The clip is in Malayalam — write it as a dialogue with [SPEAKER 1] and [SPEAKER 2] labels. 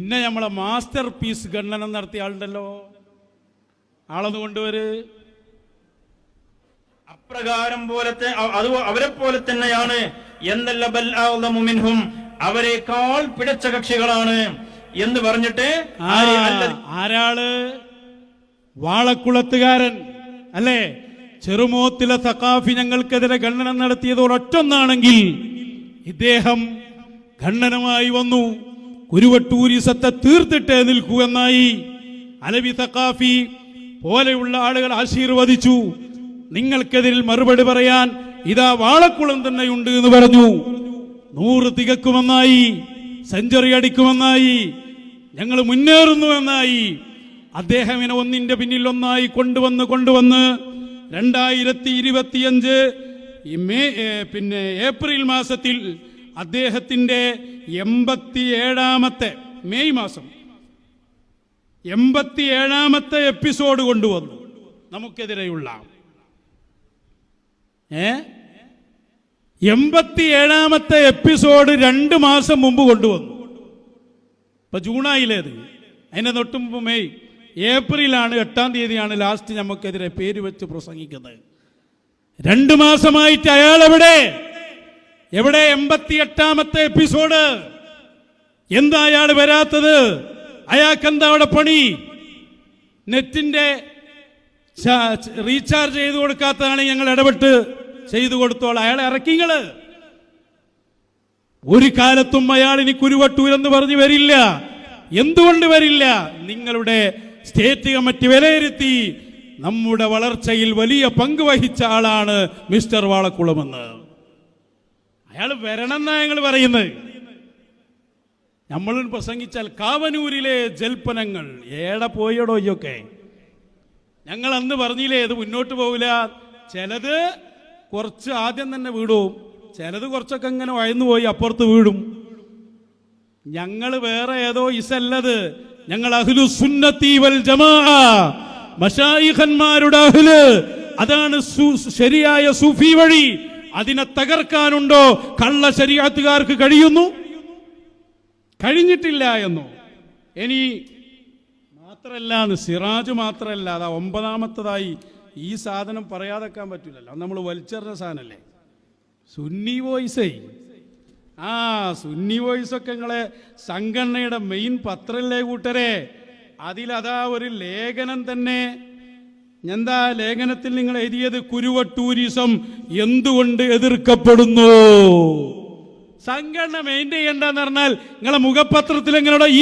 [SPEAKER 1] പിന്നെ നമ്മളെ മാസ്റ്റർ പീസ് ഖണ്ഡനം നടത്തിയ ആളുണ്ടല്ലോ, ആളൊന്ന് കൊണ്ടുവര്.
[SPEAKER 2] അപ്രകാരം പോലത്തെ അത് അവരെ പോലെ തന്നെയാണ് എന്നല്ല ബൽ അഅ്ളമു മിൻഹും, അവരെക്കാൾ പിഴച്ച കക്ഷികളാണ് എന്ന് പറഞ്ഞിട്ട്
[SPEAKER 1] ആരാള്? വാളക്കുളത്തുകാരൻ അല്ലേ? ചെറുമോത്തിലെ സഖാഫി ഞങ്ങൾക്കെതിരെ ഖണ്ഡനം നടത്തിയത് ഒരൊറ്റൊന്നാണെങ്കിൽ ഇദ്ദേഹം ഖണ്ഡനമായി വന്നു. കുരുവട്ടൂരിസത്തെ തീർത്തിട്ടേ നിൽക്കൂ എന്നായി. അലവി സഖാഫി പോലെയുള്ള ആളുകൾ ആശീർവദിച്ചു. നിങ്ങൾക്കെതിരിൽ മറുപടി പറയാൻ ഇതാ വാളക്കുളം തന്നെയുണ്ട് എന്ന് പറഞ്ഞു. 100 തികക്കുമെന്നായി, സെഞ്ചുറി അടിക്കുമെന്നായി, ഞങ്ങൾ മുന്നേറുന്നുവെന്നായി. അദ്ദേഹമിനെ ഒന്നിന്റെ പിന്നിൽ ഒന്നായി കൊണ്ടുവന്ന് 2025 ഏപ്രിൽ മാസത്തിൽ അദ്ദേഹത്തിന്റെ 87ാമത്തെ മെയ് മാസം 87ാമത്തെ എപ്പിസോഡ് കൊണ്ടുവന്നു നമുക്കെതിരെയുള്ള. 87ാമത്തെ എപ്പിസോഡ് 2 മാസം മുമ്പ് കൊണ്ടുവന്നു. ഇപ്പൊ ജൂണായില്ലേത്, അതിന്റെ തൊട്ടുമുമ്പ് മെയ്, ഏപ്രിലാണ് 8-ാം തീയതിയാണ് ലാസ്റ്റ് നമുക്കെതിരെ പേര് വെച്ച് പ്രസംഗിക്കുന്നത്. 2 മാസമായിട്ട് അയാൾ എവിടെ? 88ാമത്തെ എപ്പിസോഡ്? എന്താ അയാൾ വരാത്തത്? അയാൾക്കെന്താ അവിടെ പണി? നെറ്റിന്റെ റീചാർജ് ചെയ്ത് കൊടുക്കാത്തതാണ് ഞങ്ങൾ ഇടപെട്ട് ചെയ്തു കൊടുത്തോളാം. അയാളെ ഇറക്കിങ്ങള്. ഒരു കാലത്തും അയാൾ ഇനി കുരുവട്ടൂർ എന്ന് പറഞ്ഞു വരില്ല. എന്തുകൊണ്ട് വരില്ല? നിങ്ങളുടെ സ്റ്റേറ്റ് കമ്മിറ്റി വിലയിരുത്തി നമ്മുടെ വളർച്ചയിൽ വലിയ പങ്ക് വഹിച്ച ആളാണ് മിസ്റ്റർ വാളക്കുളമെന്ന്. അയാൾ വരണമെന്നാ ഞങ്ങൾ പറയുന്നത്. നമ്മൾ പ്രസംഗിച്ചാൽ കാവനൂരിലെ ജൽപ്പനങ്ങൾ ഏടെ പോയടോ ഇയൊക്കെ. ഞങ്ങൾ അന്ന് പറഞ്ഞില്ലേ ഇത് മുന്നോട്ട് പോവില്ല. ചിലത് കുറച്ച് ആദ്യം തന്നെ വീടും, ചിലത് കുറച്ചൊക്കെ ഇങ്ങനെ വയന്നു പോയി അപ്പുറത്ത് വീടും. ഞങ്ങൾ വേറെ ഏതോ ഇസല്ലത്, ഞങ്ങൾ അഹ്ലു സുന്നത്തി വൽ ജമാഅ, മശായിഖന്മാരുടെ അഹ്ല്. അതാണ് ശരിയായ സൂഫി വഴി. അതിനെ തകർക്കാനുണ്ടോ കള്ള ശരീഅത്തുകാർക്ക്? കഴിഞ്ഞിട്ടില്ല എന്നോ? ഇനി മാത്രല്ല, സിറാജ് മാത്രല്ല, അതാ 9ാമത്തതായി ഈ സാധനം പറയാതെക്കാൻ പറ്റില്ലല്ലോ. നമ്മൾ വലിച്ചെറിഞ്ഞ സാധനല്ലേ സുന്നി വോയിസേ. സുന്നി വോയിസൊക്കെ നിങ്ങളെ സംഘടനയുടെ മെയിൻ പത്രല്ലേ കൂട്ടരെ. അതിലതാ ഒരു ലേഖനം തന്നെ. എന്താ ലേഖനത്തിൽ നിങ്ങൾ എഴുതിയത്? കുരുവട്ടൂരിസം എന്തുകൊണ്ട് എതിർക്കപ്പെടുന്നു? സംഘടന മെയിൻറ്റെയിൻ ചെയ്യണ്ടെന്ന് പറഞ്ഞാൽ നിങ്ങളെ മുഖപത്രത്തിൽ എങ്ങനെയുള്ള ഈ